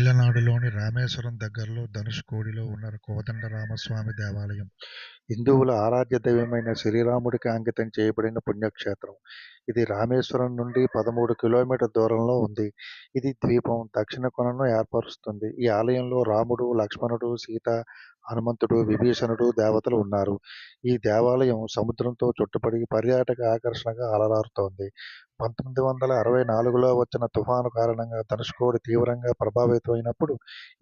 తమిళనాడులోని రామేశ్వరం దగ్గరలో ధనుష్కోడిలో ఉన్న కోదండరామస్వామి దేవాలయం హిందువుల ఆరాధ్య దైవమైన శ్రీరాముడికి అంకితం చేయబడిన పుణ్యక్షేత్రం. ఇది రామేశ్వరం నుండి 13 కిలోమీటర్ల దూరంలో ఉంది. ఇది ద్వీపం దక్షిణ కొనను ఏర్పరుస్తుంది. ఈ ఆలయంలో రాముడు, లక్ష్మణుడు, సీత, హనుమంతుడు, విభీషణుడు దేవతలు ఉన్నారు. ఈ దేవాలయం సముద్రంతో చుట్టబడి పర్యాటక ఆకర్షణగా అలరారుతోంది. 1964లో వచ్చిన తుఫాను కారణంగా ధనుష్కోడి తీవ్రంగా ప్రభావితమైనప్పుడు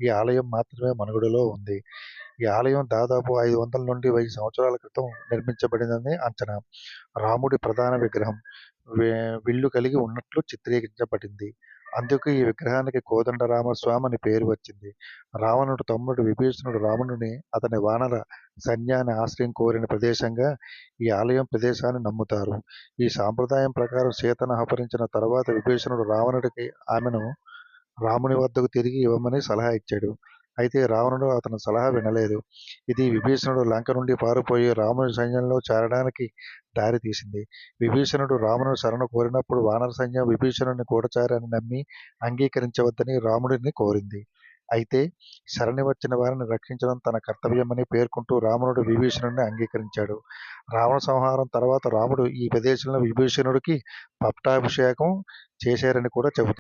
ఈ ఆలయం మాత్రమే మనుగడలో ఉంది. ఈ ఆలయం దాదాపు 500 నుండి 1000 సంవత్సరాల క్రితం నిర్మించబడిందని అంచనా. రాముడి ప్రధాన విగ్రహం విల్లు కలిగి ఉన్నట్లు చిత్రీకరించబడింది. అందుకే ఈ విగ్రహానికి కోదండరామస్వామి అని పేరు వచ్చింది. రావణుడి తమ్ముడు విభీషణుడు రాముడిని, అతని వానర సైన్యాన్ని ఆశ్రయం కోరిన ప్రదేశంగా ఈ ఆలయం ప్రదేశాన్ని నమ్ముతారు. ఈ సాంప్రదాయం ప్రకారం సీతను అపహరించిన తరువాత విభీషణుడు రావణుడికి ఆమెను రాముని వద్దకు తిరిగి ఇవ్వమని సలహా ఇచ్చాడు. అయితే రావణుడు అతని సలహా వినలేదు. ఇది విభీషణుడు లంక నుండి పారిపోయి రాముని సైన్యంలో చేరడానికి దారి తీసింది. విభీషణుడు రాముని శరణు కోరినప్పుడు వానర సైన్యం విభీషణుడిని గూఢచారి అని నమ్మి అంగీకరించవద్దని రాముడిని కోరింది. అయితే శరణి వచ్చిన వారిని రక్షించడం తన కర్తవ్యమని పేర్కొంటూ రావణుడు విభీషణుడిని అంగీకరించాడు. రావణ సంహారం తర్వాత రాముడు ఈ ప్రదేశంలో విభీషణుడికి పట్టాభిషేకం చేశారని కూడా చెబుతారు.